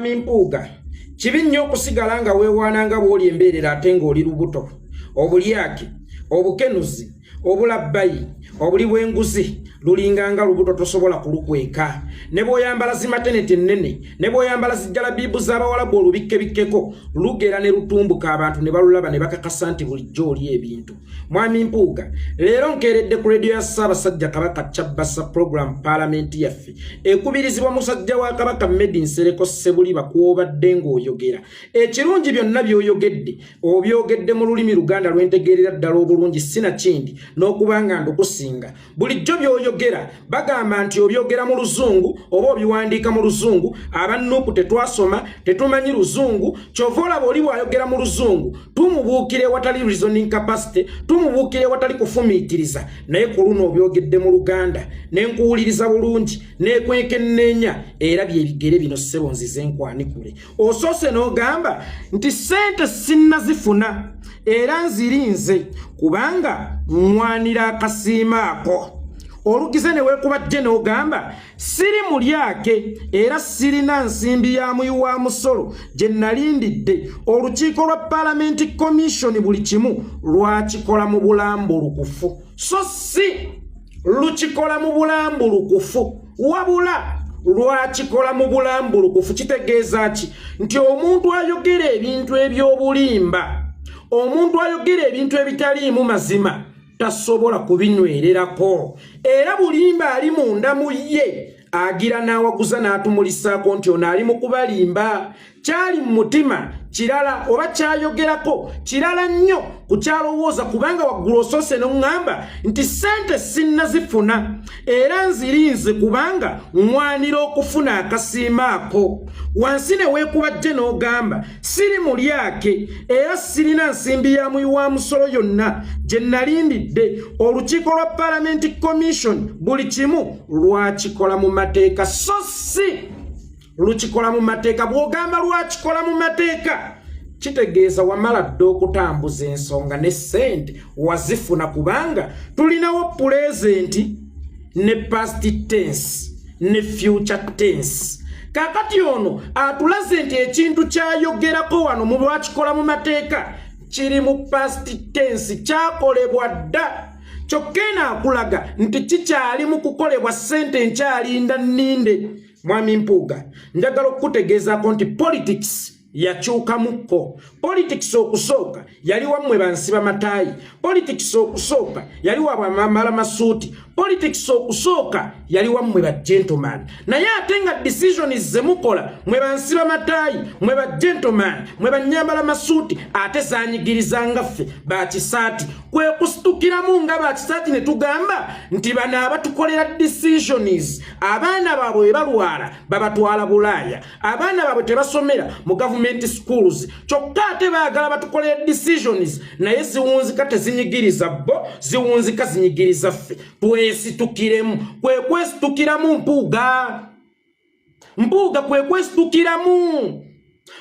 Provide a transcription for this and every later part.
Mpuuga kibi nnyo okusigala nga weewaana bw'oli embeerera ate ng'oli lubuto obulyake obukenuzi obulabbayi obuli bw'enguzi lulinganga lubuto tosobola kulukweka ne bw'oyambala zimateneti nnene ne bw'oyambala zijjalabibu z'abawalabu olubikke-bikkeko lugera ne lutumbuka abantu ne balulaba ne bakakasa nti bulijjo oli ebintu. Mwami Mpuuga leero nkeeredde ku rediyo ya Ssaabasajja Kabaka Kyabbasa program paalamenti yaffe ekubirizibwa musajja wa Kabaka Medi Nsereko Ssebuliba kw'obadde ng'oyogera. Ekirungi byonna by'oyogedde obyogedde mu lulimi Luganda lwentegeerera ddala obulungi sinakindi n'okubanga ndukusinga. Bulijjo by'oyogera bagamba nti obyogera mu Luzungu oba obiwandiika mu Luzungu, aba NUP tetwasoma tetumanyi Luzungu, kyova olaba oli bw'ayogera mu Luzungu tumubuukire watali reasoning capacity, tumubuukire watali kufumiitiriza, naye ku luno obyogedde mu Luganda ne nkuwuliriza bulungi n'ekwekenneenya era by'ebigere bino ssebo nzize nkwanikule. Osoose n'ogamba nti ssente sinnazifuna era nzirinze kubanga mwanira akasiima ako. Olugize ne weekubajje n'ogamba siri mulyake era sirina nsimbi ya muyi wa musolo gye nalindidde. Olukiiko lwa Parliament Commission buli kimu lwakikola mu bulambulukufu, so si lukikola mu bulambulukufu wabula lwakikola mu bulambulukufu. Kitegeeza ki? Nti omuntu ayogera ebintu eby'obulimba, omuntu ayogera ebintu ebitaliimu mazima tasobola kubinywererako, era bulimba ali munda mu ye agira n'awaguza n'atumulisaako nti ono ali mu kubalimba. Kyali mu mutima kirala oba kyayogerako kirala nnyo ku kyalowooza, kubanga waggulu osoose n'oŋŋamba nti ssente sinnazifuna era nzirinze kubanga nwanira okufuna akasiima ako. Wansi ne weekubajje n'ogamba siri mulyake era sirina nsimbi ya muyi wa musolo yonna gye nalindidde. Olukiiko lwa Parliament Commission buli kimu lwakikola mu mateeka, so si lukikola mu mateeka. Bw'ogamba lwakikola mu mateeka kitegeeza wamala dda okutambuza ensonga ne ssente wazifuna, kubanga tulinawo present ne past tense ne future tense. Kakati ono atulaze nti ekintu kyayogerako wano mu lwakikola mu mateeka kiri mu past tense, kyakolebwa dda. Kyokka akulaga nti kikyali mu kukolebwa, ssente nkyalinda nninde. Mwami Mpuuga njagala okutegeezaako nti politics yakyukamukko. Politics okusooka yali wammwe bansiba mataayi, politics okusooka yali wabamambala masuuti, politics okusooka yali wammwe ba gentleman, naye ate nga decisions zemukola mwe bansiba mataayi, mwe ba gentleman, mwe banyambala masuuti, ate zaanyigirizanga ffe ba kisaati. Kwe kusitukiramu nga ba kisaati ne tugamba nti bano abatukolera decisions abaana baabwe balwala babatwala Bulaaya, abaana baabwe tebasomera mu government schools, kyokka ate baagala batukolera decisions naye ziwunzika tezinyigiriza bo, ziwunzika zinyigiriza ffe. Twesitukiremu, kwe kwesitukiramu Mpuuga kwe kwesitukiramu.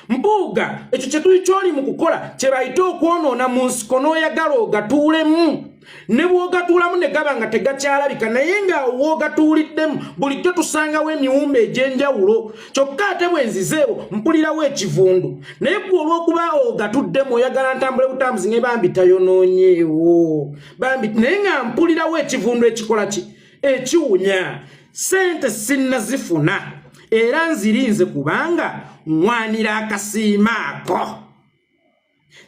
Mpuuga ekyo kye tuli ky'oli mu kukola kye bayita okwonoona mu nsiko n'oyagala ogatuulemu. Ne bw'ogatuulamu ne gaba nga tegakyalabika, naye nga w'ogatuuliddemu bulijjo tusangawo emiwumba egy'enjawulo. Kyokka ate bwe nzizeewo mpulirawo ekivundu, naye gwe olw'okuba ogatuddemu oyagala ntambule butambuzi nga bambi tayonoonyeewo, naye nga mpulirawo ekivundu ekikola ki ekiwunya. Ssente sinnazifuna era nzirinze kubanga nwanira akasiima ako.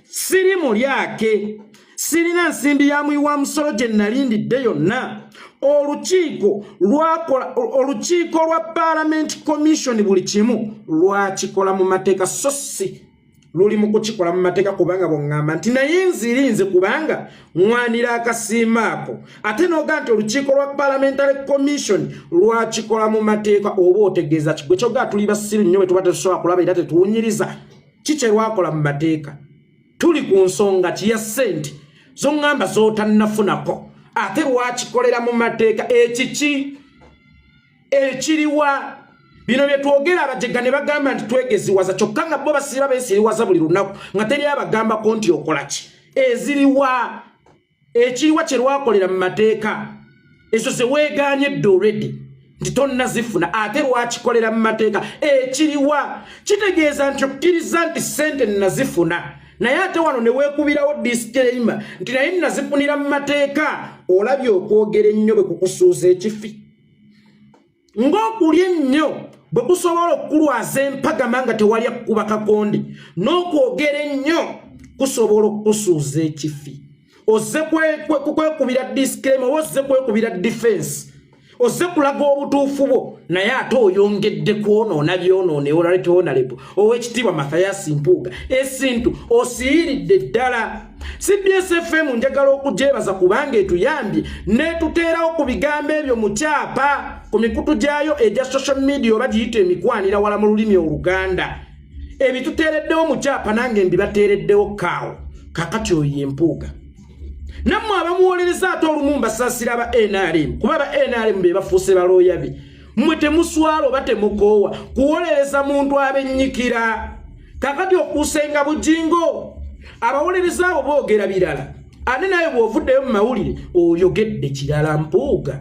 Siri mulyake, sirina nsimbi ya muyi wa musolo gye nalindidde yonna. Olukiiko lwa Parliament Commission buli kimu lwakikola mu mateeka, so si luli mu kukikola mu mateeka kubanga bw'oŋŋamba nti naye nzirinze kubanga nwanira akasiima ako. Ate n'oga nti olukiiko lwa Parliamentary Commission lwakikola mu mateeka, oba otegeeza kigwe kyogga tuli basiru nnyo bwe tuba tetusobola kulaba era tetuwunyiriza kikye lwakola mu mateeka. Tuli ku nsonga kiya ssente zoŋŋamba z'otannafunako, ate lwakikolera mu mateeka. Ekiki ekiriwa? Bino bye twogera abajega ne bagamba nti twegeziwaza, kyokka nga bo basiira beesiriwaza buli lunaku nga teri abagambako nti okola ki. Eziriwa ekiriwa kye lwakolera mu mateeka ezo ze weegaanyedde already. Tonna zifuna ate lwakikolera mu mateeka ekiriwa kitegeeza nti okkiriza nti ssente nazifuna naye ate wano ne weekubirawo disclaimer nti naye nazifunira mu mateeka olabye okwogera ennyo bwe kukusuuza ekifi ng'okulya ennyo bwe kusobola okukulwaza empagama nga tewali akukuba kakonde n'okwogera ennyo kusobola okukusuuza ekifi ozze kwekubira disclaimer ozze kwekubira defense ozze kulaga obutuufu bwo naye ate oyongedde kwonoona byonoone olaleete honorable ow'ekitiibwa Mathias Mpuuga esintu osiyiridde ddala CBSFM njagala okugyebaza kubanga etuyambye netuteerawo ku bigambo ebyo mu kyapa ku mikutu gyayo egya social media oba giyita emikwanira wala mu lulimi Oluganda ebituteereddewo mu kyapa nange mbibateereddewo kaawo kakati oyo ye Mpuuga nammwe abamuwolereza ate olumu mbasaasira aba NRM kuba aba NRM be bafuuse balooya be mmwe temuswala oba temukoowa kuwolereza muntu abennyikira kakati okuusenga bujingo abawolereza abo boogera birala ate naye bw'ovuddeyo mu mawulire oyogedde kirala Mpuuga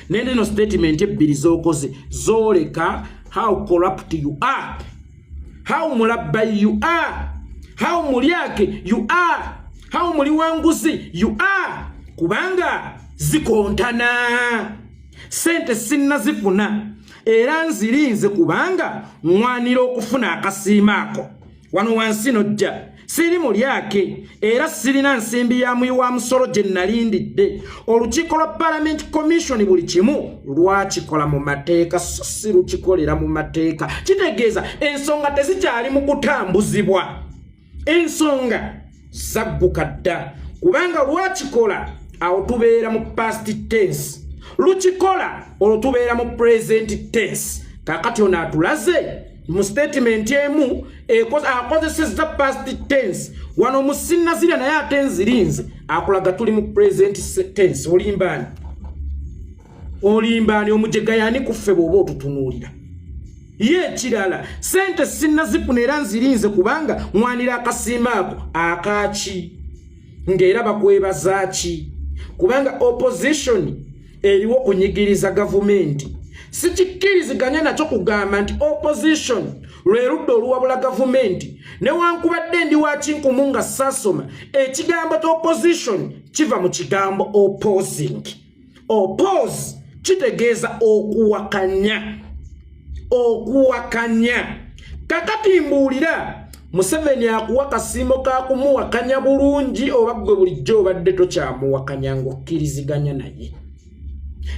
neno statement ebbiri z'okoze zooleka how corrupt you are how mulabbayi you are how mulyake you are how muli wanguzi you are kubanga zikontana sente sinna zifuna era nzirinze kubanga mwanira okufuna akasiima ako wano wansi nojja siri mulyake era sirina nsimbi ya muyi wa musolo gye nalindidde olukiiko lwa Parliament Commission buli kimu lwakikola mu mateeka so si lukikolera mu mateeka kitegeeza ensonga tezikyali mu kutambuzibwa ensonga zabbuka dda kubanga lwakikola awo tubeera mu past tense lukikola olwo tubeera mu present tense kakati ono atulaze mu statement emu akozesezza past tense wano mu sinnazirya naye ate nzirinze akulaga tuli mu present tense olimbaani omujegayani kuffe bw'oba otutunuulira ye kirala sente sinnazifuna era nzirinze kubanga mwanira akasiima ako akaki ng'era bakwebaza ki kubanga opposition eriwo kunyigiriza gavumenti sikikkiriziganya nakyo kugamba nti opposition lwe ludda oluwabula gavumenti newankubadde ndi wa kinkumu nga saasoma ekigambo opposition kiva mu kigambo opposing oppose kitegeeza okuwakanya kakati mbuulira Museveni akuwa kasiimo ka kumuwakanya bulungi oba gwe bulijjo obadde tokyamuwakanya ng'okkiriziganya naye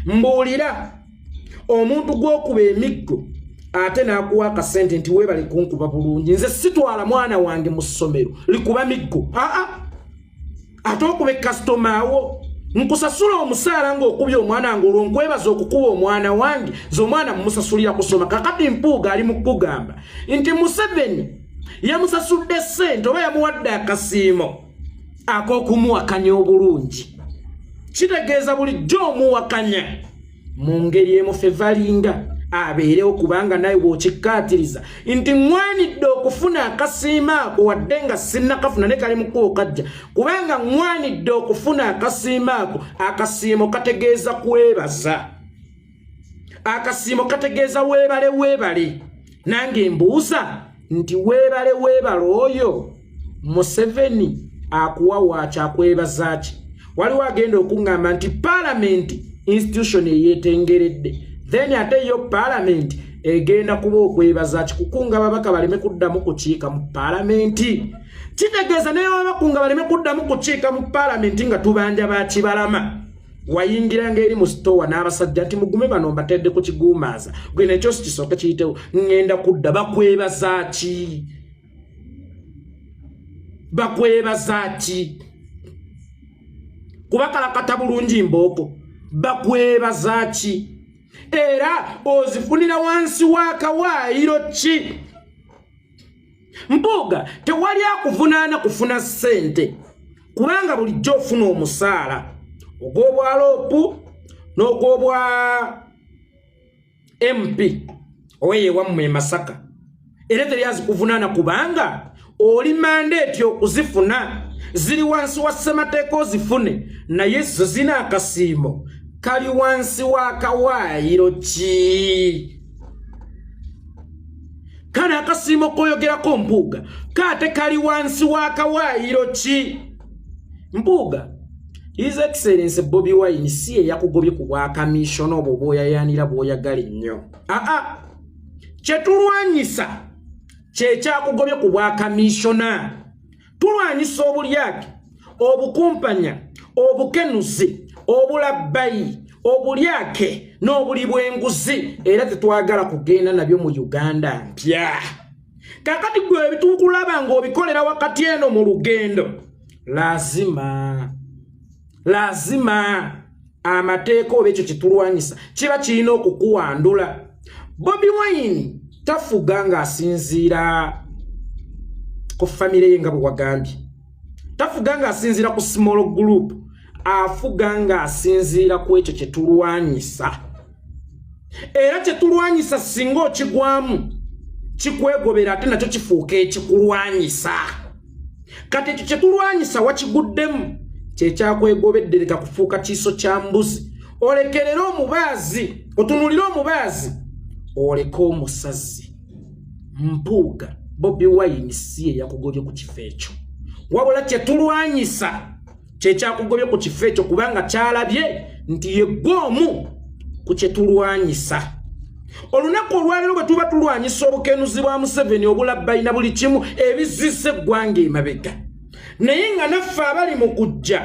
mbuulira omuntu gw'okuba emiggo ate n'akuwa akasente nti weebale kunkuba bulungi nze sitwala mwana wange mu ssomero likuba miggo ate okuba ekasitoma wo nkusasula omusaala ng'okubya omwana nga olwo nkwebaza okukuba omwana wange nze omwana mumusasulira kusoma kakati Mpuuga ali mu kugamba nti Museveni yamusasudde ssente oba yamuwadde akasiimo ak'okumuwakanya obulungi kitegeeza bulijjo omuwakanya mu ngeri emu ffe valinga abeerewo kubanga naye bw'okikkaatiriza nti mwanidde okufuna akasiima ako wadde nga sinnakafuna ne kali mu kkubo kajja kubanga mwanidde okufuna akasiima ako akasiimo kategeeza kwebaza akasiimo kategeeza weebale nange mbuuza nti weebale oyo Museveni akuwa wakyakwebaza ki waliwo agenda okuŋŋamba nti Parliament institution eyeetengeredde then ate yo Parliament egenda kuba okwebaza kikukunga babaka baleme kuddamu kukiika mu Parliament kitegeeza naye abakunga baleme kuddamu kukiika mu Parliament nga tubanja bakibalama wayingira ngeri mu store n'abasajja nti mugume bano mbatedde ku kiguumaaza gwe nekyo kisooka kiyitewo ngenda kudda bakwebaza ki kubakalakata bulungi mbooko bakwebaza ki era ozifunira wansi w'akawaayiro ki Mpuuga tewali akuvunaana kufuna ssente kubanga bulijjo ofuna omusaala ogw'obwa loopu n'ogw'obwa MP owe wammwe Masaka era teri azikuvunaana kubanga oli mandeeti okuzifuna ziri wansi wa ssemateeka ozifune naye zo zina akasiimo kali wansi wa kawaayiro ki kana akasimo koyogerako Mpuuga kate kali wansi wa kawaayiro ki Mpuuga His Excellency Bobi Wine siye yakugobye ku bwa commission obwo bwoyayanira bwoyagala nnyo kyetulwanyisa kyekyakugobye ku bwa commissiona tulwanyisa obulyake obukumpanya obukenuzi obulabbayi obulyake n'obuli bw'enguzi era tetwagala kugenda nabyo mu Uganda mpya kakati gwe ebitukulaba ng'obikolera wakati eno mu lugendo lazima amateeka oba ekyo kitulwanyisa kiba kirina okukuwandula Bobi Wine tafuga ng'asinziira ku famire ye nga bwe wagambye tafuga ng'asinziira ku small group afuga ng'asinziira ku ekyo kyetulwanyisa era kyetulwanyisa singa okigwamu kikwegobera ate nakyo kifuuka ekikulwanyisa kati ekyo kyetulwanyisa wakiguddemu kyekyakwegobeddereka kufuuka kiiso kya mbuzi olekerera omubaazi otunulira omubaazi oleka omusazi Mpuuga Bobi Wine siye yakugobye ku kifo ekyo wabula kyetulwanyisa kyekyakugobye ku kifo ekyo kubanga kyalabye nti yeggoomu ku kyetulwanyisa olunaku olwaliro bwe tuba tulwanyisa obukenuzi bwa Museveni obulabbayi na buli kimu ebizise eggwanga emabega naye nga naffe abali mu kujja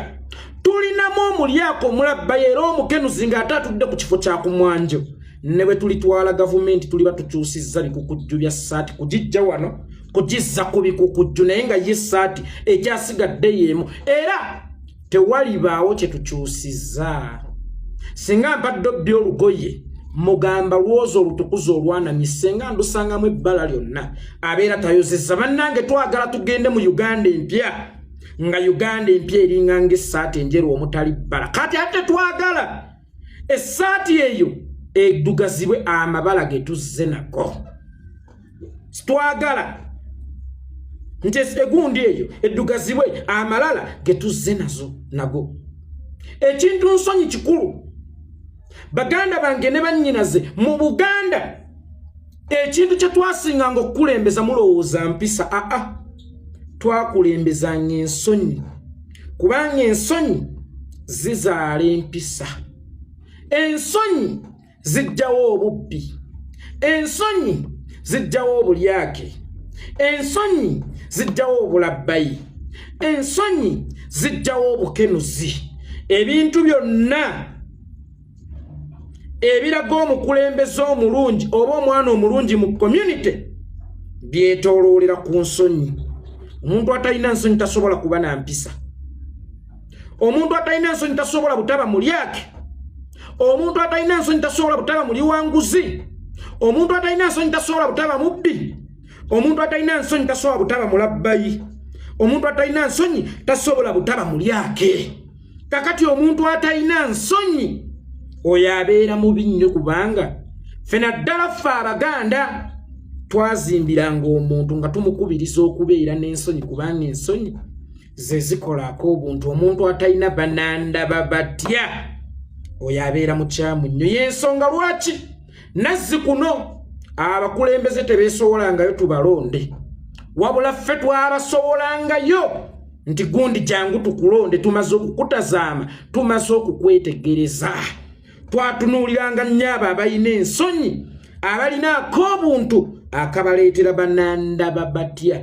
tulinamu omulyako omulabbayi era omukenuzi ng'ate atudde ku kifo kya kumwanjo ne bwe tulitwala gavumenti tuliba tukyusizza bikukujju bya ssaati kugijja wano kugizza ku bikukujju naye nga ye ssaati ekyasigadde y'emu era tewalibaawo kye tukyusizza singa mpadde obbi olugoye mugamba lwoza olutukuza olwanamye nga ndusangamu ebbala lyonna abeera tayozezza bannange twagala tugende mu Uganda empya nga Uganda empya eringa ng'essaati enjeru omutali bbala kati ate twagala essaati eyo edugazibwe amabala getuzze nago twagala nti egundi eyo edugazibwe amalala getuzze nago ekintu nsonyi kikulu baganda bange ne bannyinaze mu Buganda ekintu kye twasinganga okukulembeza mulowooza mpisa twakulembezanga ensonyi kubanga ensonyi zizaala empisa ensonyi zijjawo obubbi ensonyi zijjawo obulyake ensonyi zijjawo obulabbayi ensonyi zijjawo obukenuzi ebintu byonna ebiraga omukulembeze omulungi oba omwana omulungi mu community byetooloolera ku nsonyi omuntu atalina nsonyi tasobola kuba na mpisa omuntu atalina nsonyi tasobola butaba mulyake omuntu atalina nsonyi tasobola butaba muliwanguzi omuntu atalina nsonyi tasobola butaba mubbi omuntu atalina nsonyi tasobola butaba mulabbayi omuntu atalina nsonyi tasobola butaba mulyake kakati omuntu atalina nsonyi oyo abeera mubi nnyo kubanga fena ddala ffe Abaganda twazimbiranga omuntu nga tumukubiriza okubeera n'ensonyi kubanga ensonyi ze zikolako obuntu omuntu atalina banandaba batya oyo abeera mukyamu nnyo y'ensonga lwaki nazzi kuno abakulembeze tebeesobolangayo tubalonde wabula ffe twabasobolangayo nti gundi jangu tukulonde tumaze okukutazaama tumaze okukwetegereza twatunuuliranga nnyo abo abalina ensonyi abalinaako obuntu akabaleetera banandaba batya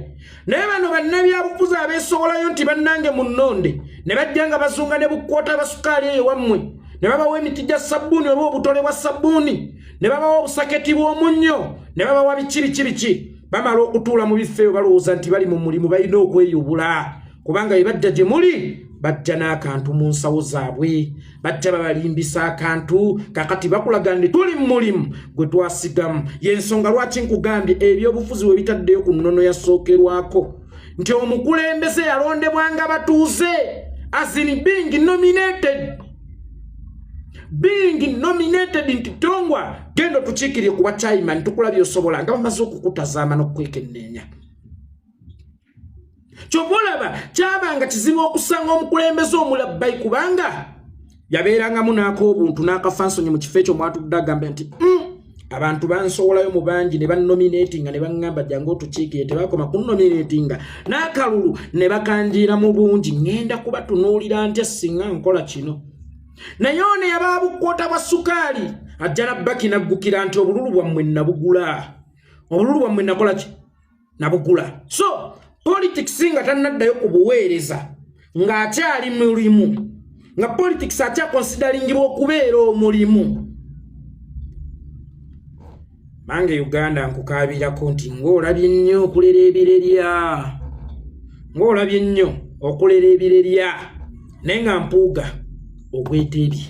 naye bano bannabyabufuzi abeesobolayo nti bannange mu nnonde ne bajja nga bazunga ne bukwota basukaali eyo wammwe ne babawa emiti gya sabbuuni oba obutole bwa sabbuuni ne babawa obusaketi bw'omunnyo ne babawa biki bamala okutuula mu bifo eyo balowooza nti bali mu mulimu balina okweyubula kubanga bajja gye muli bajja n'akantu mu nsawo zaabwe bajja babalimbisa akantu kakati bakulaga nti tuli mu mulimu gwe twasigamu y'ensonga lwaki nkugambye ebyobufuzi we bitaddeyo ku nnono yasookerwako nti omukulembeze yalondebwanga batuuze as in being nominated nti tongwa gendo tukiikirye kuba chairman tukulabye osobola nga bamaze okukutazaama n'okwekenneenya kyobolaba kyabanga kizibu okusanga omukulembeze omulabbayi kubanga yabeerangamu n'ako obuntu n'akafansonyi mu kifo ekyo mwatudde agamba nti abantu bansowolayo mu bangi ne bannominatinga ne baŋŋamba jangu otukiikire tebakoma kunnominatinga n'akalulu ne bakanjiira mu bungi ŋŋenda kubatunuulira ntya singa nkola kino naye ono yaba bukwota bwa sukaali ajja nabbaki naggukira nti obululu bwammwe nabugula obululu bwammwe nakola ki nabugula so politics nga tannaddayo ku buweereza ng'akyali mulimu nga politics akyakonsideringibwa okubeera omulimu mange Uganda nkukaabirako nti ng'olabye nnyo okulera ebirerya ng'olabye nnyo okulera ebirerya naye nga Mpuuga ogwetebye